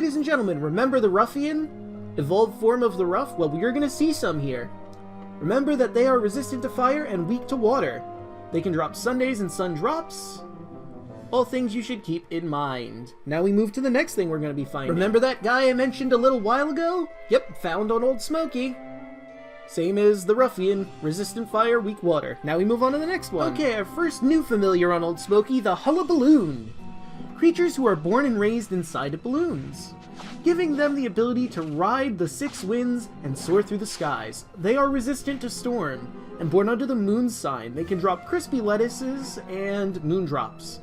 ladies and gentlemen, remember the ruffian? Evolved form of the rough? Well, we're gonna see some here. Remember that they are resistant to fire and weak to water. They can drop Sundays and sun drops. All things you should keep in mind. Now we move to the next thing we're going to be finding. Remember that guy I mentioned a little while ago? Yep, found on Old Smokey. Same as the ruffian, resistant fire, weak water. Now we move on to the next one. Okay, our first new familiar on Old Smokey, the Hullaballoon. Creatures who are born and raised inside of balloons, giving them the ability to ride the 6 winds and soar through the skies. They are resistant to storm, and born under the moon sign. They can drop crispy lettuces and moondrops.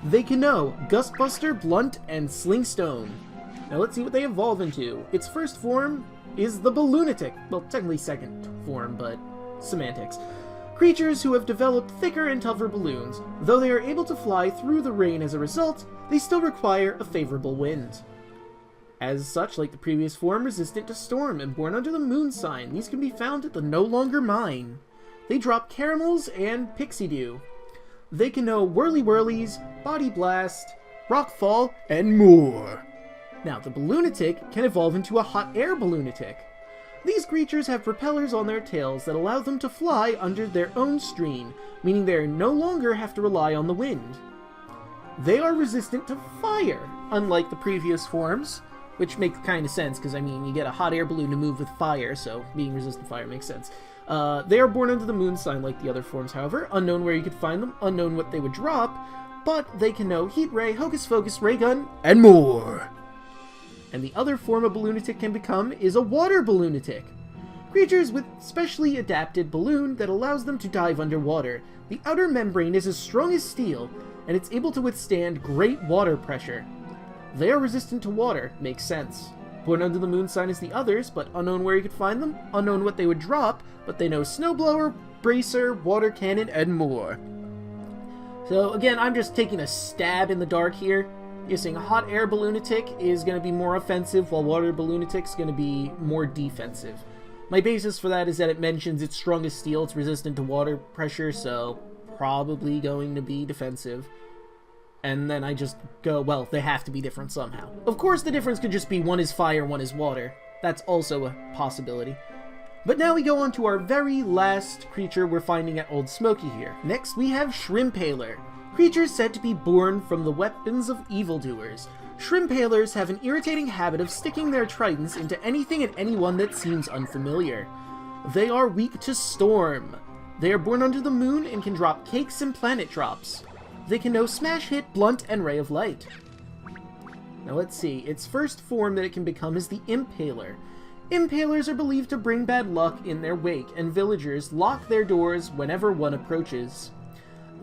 They can know Gustbuster, Blunt, and Slingstone. Now let's see what they evolve into. Its first form is the Balloonatic. Well, technically second form, but semantics. Creatures who have developed thicker and tougher balloons. Though they are able to fly through the rain as a result, they still require a favorable wind. As such, like the previous form, resistant to storm and born under the moon sign. These can be found at the No Longer Mine. They drop caramels and pixie dew. They can know Whirly Whirlies, Body Blast, Rockfall, and more. Now, the Balloonatic can evolve into a Hot Air Balloonatic. These creatures have propellers on their tails that allow them to fly under their own stream, meaning they no longer have to rely on the wind. They are resistant to fire, unlike the previous forms, which makes kind of sense, because, I mean, you get a hot air balloon to move with fire, so being resistant to fire makes sense. They are born under the moon sign like the other forms, however. Unknown where you could find them, unknown what they would drop, but they can know Heat Ray, Hocus Pocus, Ray Gun, and more. And the other form a Balloonatic can become is a Water Balloonatic. Creatures with specially adapted balloon that allows them to dive underwater. The outer membrane is as strong as steel, and it's able to withstand great water pressure. They are resistant to water, makes sense. Born under the moon sign as the others, but unknown where you could find them, unknown what they would drop, but they know Snowblower, Bracer, Water Cannon, and more. So again, I'm just taking a stab in the dark here. You're saying Hot Air Balloonatic is going to be more offensive, while Water Balloonatic is going to be more defensive. My basis for that is that it mentions it's strong as steel, it's resistant to water pressure, so probably going to be defensive. And then I just go, well, they have to be different somehow. Of course, the difference could just be one is fire, one is water. That's also a possibility. But now we go on to our very last creature we're finding at Old Smokey here. Next, we have Shrimpaler. Creatures said to be born from the weapons of evildoers. Shrimpalers have an irritating habit of sticking their tridents into anything and anyone that seems unfamiliar. They are weak to storm. They are born under the moon and can drop cakes and planet drops. They can know Smash Hit, Blunt, and Ray of Light. Now let's see, its first form that it can become is the Impaler. Impalers are believed to bring bad luck in their wake, and villagers lock their doors whenever one approaches.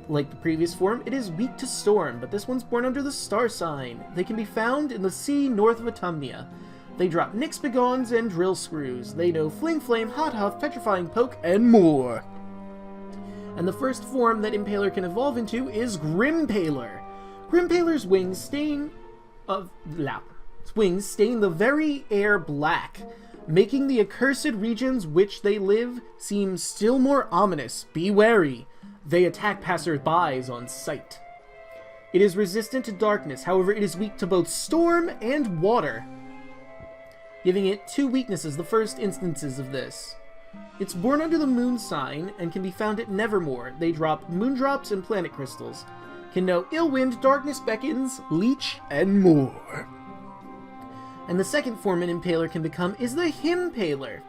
Like the previous form, it is weak to storm, but this one's born under the star sign. They can be found in the sea north of Autumnia. They drop Nyx Begons and Drill Screws. They know Fling Flame, Hot Huff, Petrifying Poke, and more. And the first form that Impaler can evolve into is Grimpaler. Grimpaler's wings stain the very air black, making the accursed regions which they live seem still more ominous. Be wary. They attack passers-by on sight. It is resistant to darkness, however it is weak to both storm and water, giving it 2 weaknesses, the first instances of this. It's born under the moon sign and can be found at Nevermore. They drop moondrops and planet crystals. Can know Ill Wind, Darkness Beckons, Leech, and more. And the second form an Impaler can become is the Himpaler.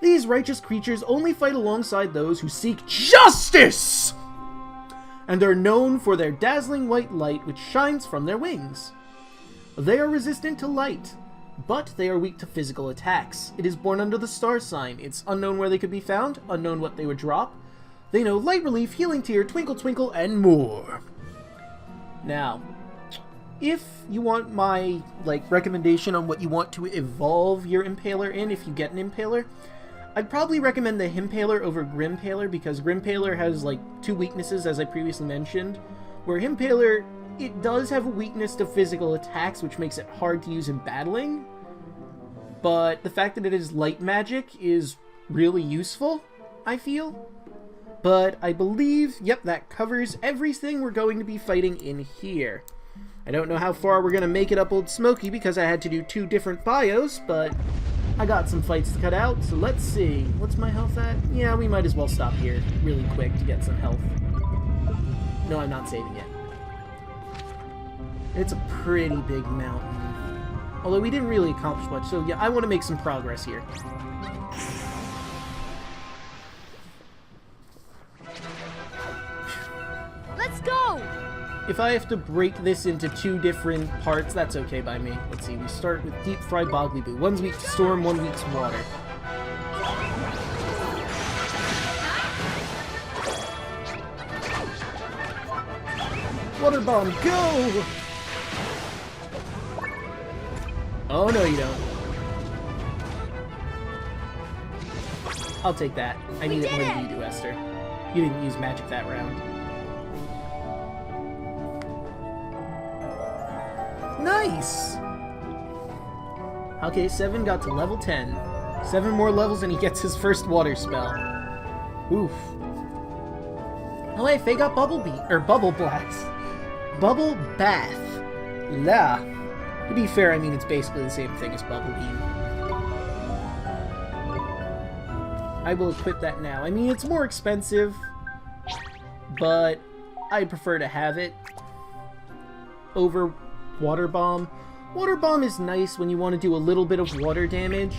These righteous creatures only fight alongside those who seek justice, and are known for their dazzling white light which shines from their wings. They are resistant to light, but they are weak to physical attacks. It is born under the star sign. It's unknown where they could be found, unknown what they would drop. They know Light Relief, Healing Tear, Twinkle Twinkle, and more. Now, if you want my recommendation on what you want to evolve your Impaler in, if you get an Impaler, I'd probably recommend the Himpaler over Grimpaler, because Grimpaler has 2 weaknesses, as I previously mentioned, where Himpaler, it does have a weakness to physical attacks, which makes it hard to use in battling, but the fact that it is light magic is really useful, I feel. But I believe, yep, that covers everything we're going to be fighting in here. I don't know how far we're gonna make it up Old Smokey because I had to do 2 different bios, but I got some fights to cut out, so let's see. What's my health at? Yeah, we might as well stop here really quick to get some health. No, I'm not saving it. It's a pretty big mountain. Although we didn't really accomplish much, so yeah, I want to make some progress here. Let's go! If I have to break this into 2 different parts, that's okay by me. Let's see, we start with Deep Fried Boggly Boo. One's weak to storm, one weak to water. Water Bomb, go! Oh, no you don't. I'll take that. I need it more than you do, Esther. You didn't use magic that round. Nice! Okay, 7 got to level 10. 7 more levels and he gets his first water spell. Oof. Oh wait, Faye got Bubble Blast. Bubble Bath. La. To be fair, I mean it's basically the same thing as Bubble Beam. I will equip that now. I mean, it's more expensive, but I prefer to have it over Water Bomb. Water Bomb is nice when you want to do a little bit of water damage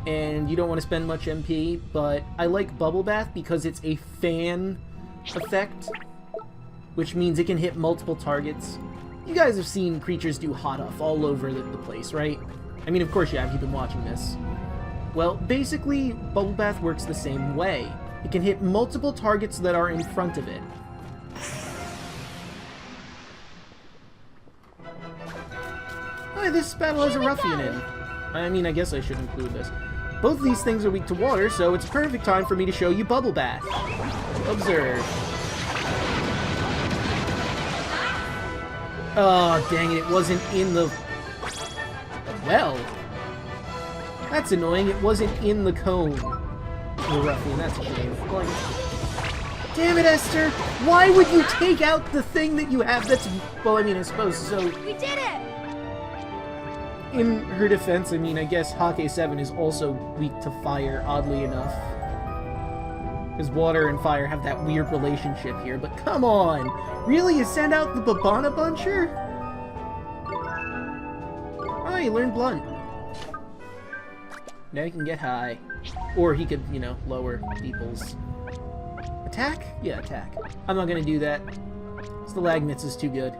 and you don't want to spend much MP, but I like Bubble Bath because it's a fan effect, which means it can hit multiple targets. You guys have seen creatures do Hot Off all over the place, right? I mean, of course you have, you've been watching this. Well, basically, Bubble Bath works the same way. It can hit multiple targets that are in front of it. Oh, this battle has a ruffian in. I mean, I guess I should include this. Both of these things are weak to water, so it's a perfect time for me to show you Bubble Bath. Observe. Oh, dang it, it wasn't in the... Well... That's annoying, it wasn't in the cone. The ruffian, that's a shame. Damn it, Esther! Why would you take out the thing that you have that's... Well, I mean, I suppose so... We did it! In her defense, I mean, I guess Hake 7 is also weak to fire, oddly enough. Because water and fire have that weird relationship here, but come on! Really? You send out the Babana Buncher? Oh, you learned Blunt. Now he can get high. Or he could, you know, lower people's... Attack? Yeah, attack. I'm not gonna do that. Stalagmits is too good.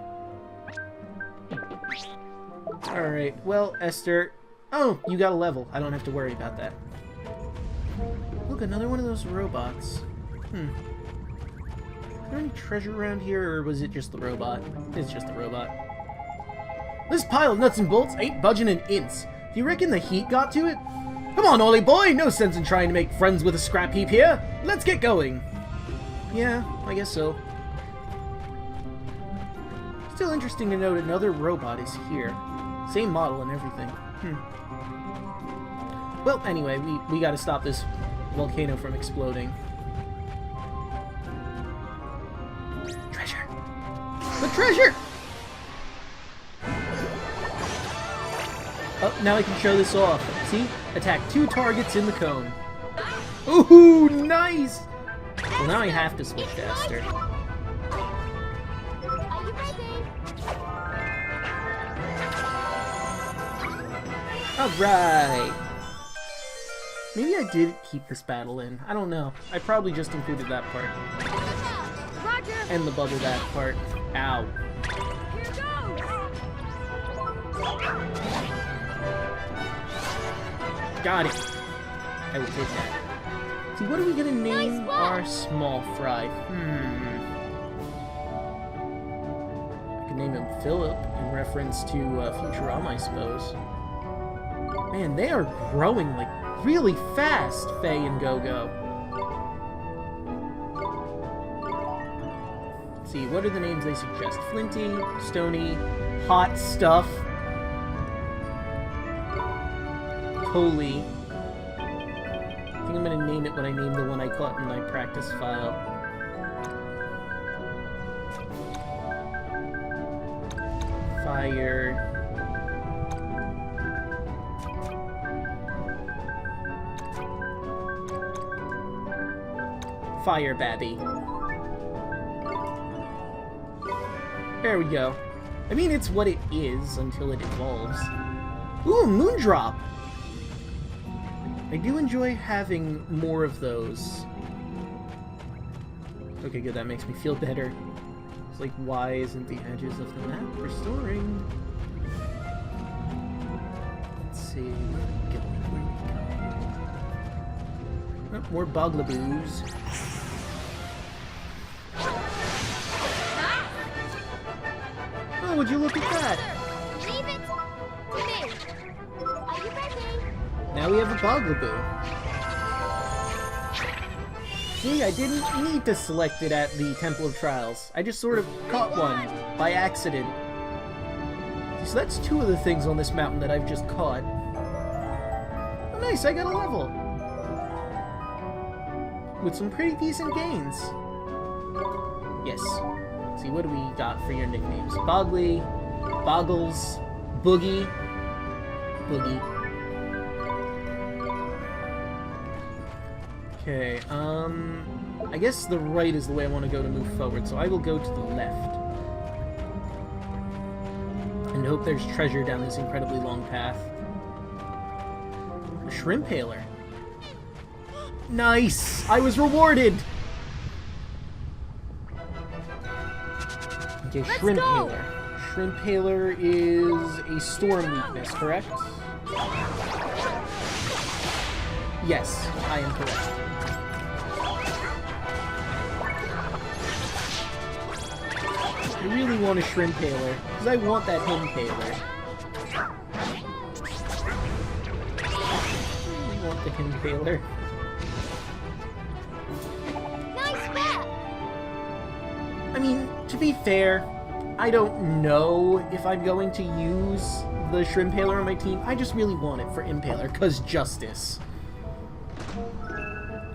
Alright, well, Esther... Oh, you got a level. I don't have to worry about that. Look, another one of those robots. Is there any treasure around here, or was it just the robot? It's just the robot. This pile of nuts and bolts ain't budging an inch. Do you reckon the heat got to it? Come on, Ollie boy! No sense in trying to make friends with a scrap heap here! Let's get going! Yeah, I guess so. Still interesting to note another robot is here. Same model and everything. Well, anyway, we gotta stop this volcano from exploding. Treasure! The treasure! Oh, now I can show this off. See? Attack 2 targets in the cone. Ooh, nice! Well, now I have to switch to Esther. Alright! Maybe I did keep this battle in. I don't know. I probably just included that part. Roger. And the Bubble Bath part. Ow. Here goes. Got it. I will take that. See, what are we gonna name our small fry? I can name him Philip in reference to Futurama, I suppose. Man, they are growing like really fast, Faye and Go-Go. Let's see, what are the names they suggest? Flinty, Stony, Hot Stuff, Coley. I think I'm gonna name it what I named the one I caught in my practice file. fire. Fire Babby. There we go. I mean, it's what it is until it evolves. Ooh, Moondrop! I do enjoy having more of those. Okay, good, that makes me feel better. It's like, why isn't the edges of the map restoring? Let's see, where we go? Oh, more Boglaboos. Oh, would you look at that? Leave it to me. Are you ready? Now we have a Boglaboo. See, I didn't need to select it at the Temple of Trials. I just sort of caught one by accident. So that's two of the things on this mountain that I've just caught. Oh, nice, I got a level. With some pretty decent gains. Yes. See, what do we got for your nicknames? Boggly, Boggles, Boogie, Boogie. Okay, I guess the right is the way I want to go to move forward, so I will go to the left. And hope there's treasure down this incredibly long path. A shrimp paler. Nice! I was rewarded! Okay, shrimp paler. Shrimp paler is a storm weakness, correct? Yes, I am correct. I really want a shrimp paler, because I want that hen paler. I really want the hen paler. Nice bet. I mean, to be fair, I don't know if I'm going to use the shrimp paler on my team. I just really want it for impaler, because justice.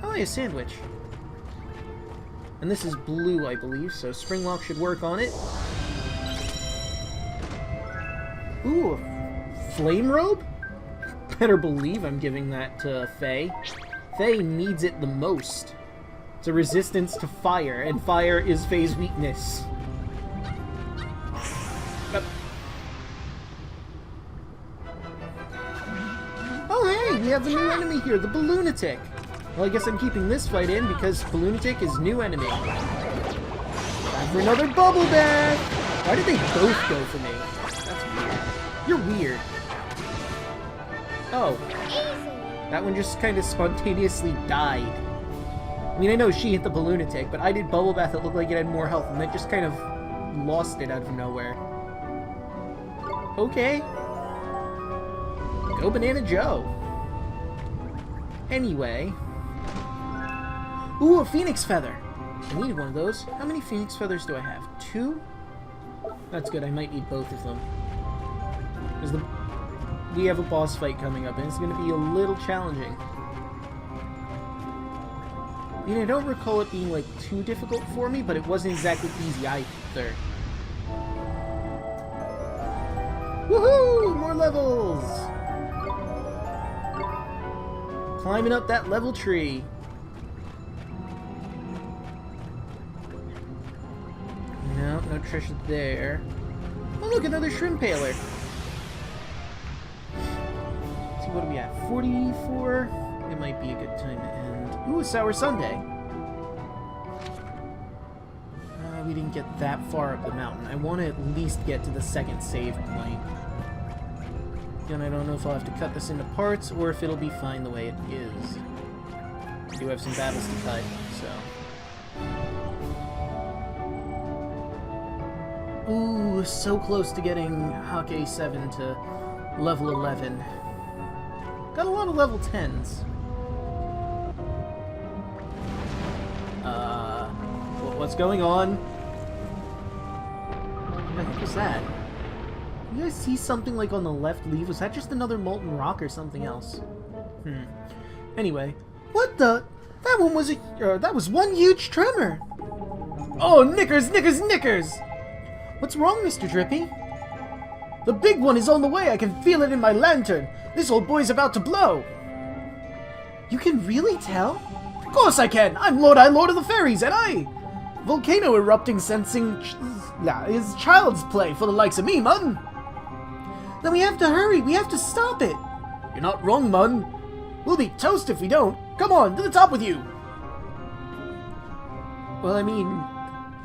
Oh, a sandwich. And this is blue, I believe, so Springlock should work on it. Ooh, a flame robe? Better believe I'm giving that to Faye. Faye needs it the most. It's a resistance to fire, and fire is Faye's weakness. Oh hey, we have a new enemy here, the Balloonatic. Well, I guess I'm keeping this fight in because Balloonatic is new enemy. Time for another bubble bath! Why did they both go for me? That's weird. You're weird. Oh. That one just kind of spontaneously died. I mean, I know she hit the Balloonatic, but I did bubble bath that looked like it had more health, and that just kind of lost it out of nowhere. Okay. Go Banana Joe. Anyway. Ooh, a Phoenix Feather! I needed one of those. How many Phoenix Feathers do I have? 2? That's good, I might need both of them. We have a boss fight coming up, and it's going to be a little challenging. I mean, I don't recall it being, like, too difficult for me, but it wasn't exactly easy either. Woohoo! More levels! Climbing up that level tree. No, no treasure there. Oh look, another shrimp paler. Let's see, what do we have? 44? It might be a good time to end. Ooh, a sour sundae. We didn't get that far up the mountain. I want to at least get to the second save point. Again, I don't know if I'll have to cut this into parts or if it'll be fine the way it is. I do have some battles to cut, so... Ooh, so close to getting Hawk A7 to level 11. Got a lot of level 10s. What's going on? What the heck was that? You guys see something like on the left leaf? Was that just another molten rock or something else? Anyway. What the? That one was that was one huge tremor! Oh, knickers, knickers, knickers! What's wrong, Mr. Drippy? The big one is on the way! I can feel it in my lantern! This old boy's about to blow! You can really tell? Of course I can! I'm Lord of the Fairies, and I... Volcano erupting sensing... is child's play for the likes of me, mun! Then we have to hurry! We have to stop it! You're not wrong, mun! We'll be toast if we don't! Come on, to the top with you! Well, I mean...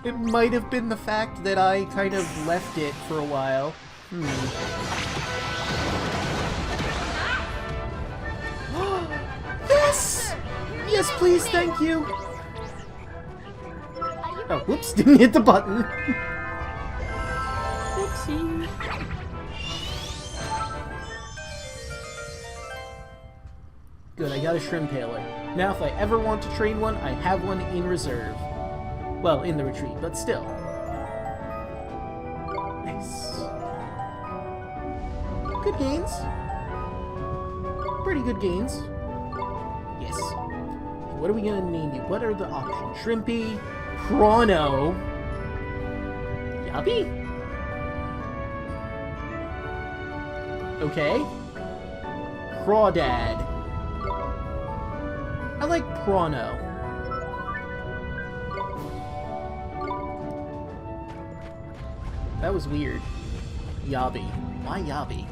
It might have been the fact that I kind of left it for a while. Yes! Yes, please, thank you! Oh, whoops, didn't hit the button. Oopsie. Good, I got a shrimp paler. Now, if I ever want to train one, I have one in reserve. Well, in the retreat, but still. Nice. Good gains. Pretty good gains. Yes. What are we gonna name you? What are the options? Shrimpy, Chrono, Yabby? Okay. Crawdad. I like Chrono. That was weird. Yabby. Why Yabby?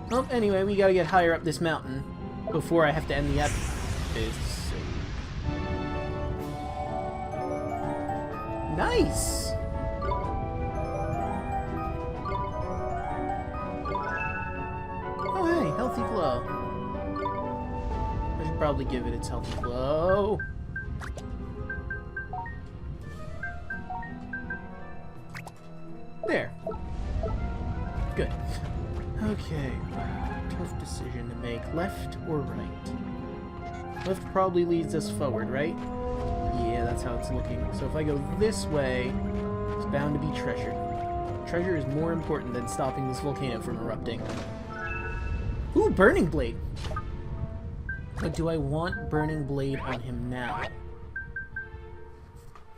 Well, anyway, we gotta get higher up this mountain before I have to end the episode. Nice! Oh, hey, healthy glow. I should probably give it its healthy glow. There. Good. Okay. Tough decision to make. Left or right? Left probably leads us forward, right? Yeah, that's how it's looking. So if I go this way, it's bound to be treasure. Treasure is more important than stopping this volcano from erupting. Ooh, Burning Blade! But do I want Burning Blade on him now?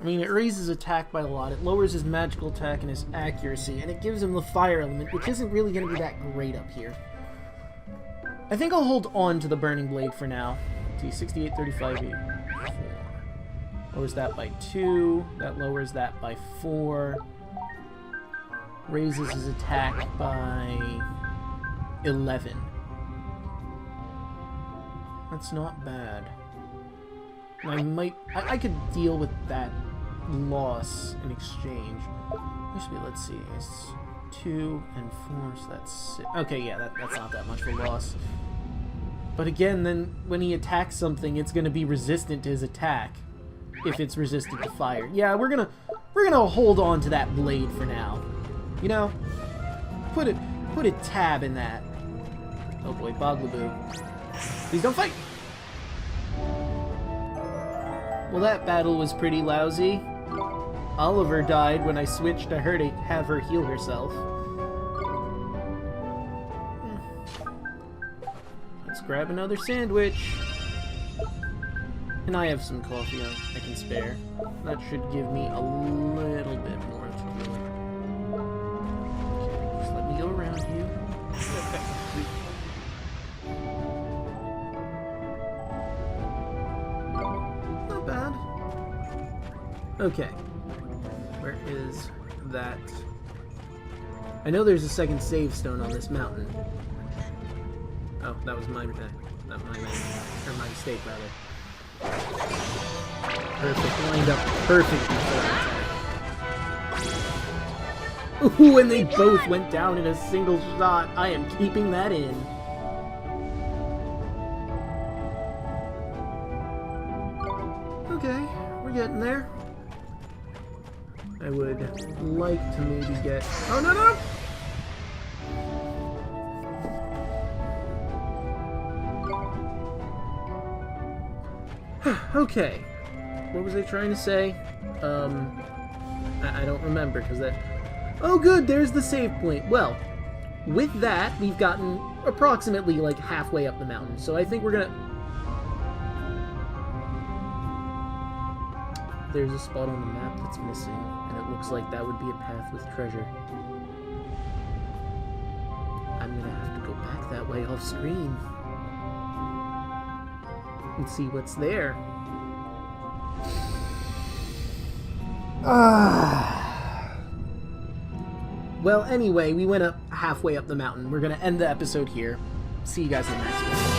I mean, it raises attack by a lot, it lowers his magical attack and his accuracy, and it gives him the fire element, which isn't really going to be that great up here. I think I'll hold on to the Burning Blade for now. Let's see, 68, 35, 84. Lowers that by 2, that lowers that by 4. Raises his attack by 11. That's not bad. I could deal with that loss in exchange. Let's see, it's 2 and 4, so that's 6. Okay, yeah, that's not that much of a loss. But again, then when he attacks something, it's gonna be resistant to his attack. If it's resistant to fire. Yeah, we're gonna hold on to that blade for now. You know? Put a tab in that. Oh boy, Boglaboo. Please don't fight! Well, that battle was pretty lousy. Oliver died when I switched to her to have her heal herself. Let's grab another sandwich. And I have some coffee I can spare. That should give me a little bit more to do. Okay, just let me go around you. Not bad. Okay. Where is that? I know there's a second save stone on this mountain. Oh, that was my mistake, rather. Perfect, lined up perfectly for that attack. Ooh, and they both went down in a single shot. I am keeping that in. Okay, we're getting there. I would like to maybe get... Oh, no, no! Okay. What was I trying to say? I don't remember, because that... Oh, good, there's the save point. Well, with that, we've gotten approximately, like, halfway up the mountain. So I think we're gonna... there's a spot on the map that's missing, and it looks like that would be a path with treasure. I'm gonna have to go back that way off screen and see what's there. Well, anyway, we went up halfway up the mountain. We're gonna end the episode here. See you guys in the next one.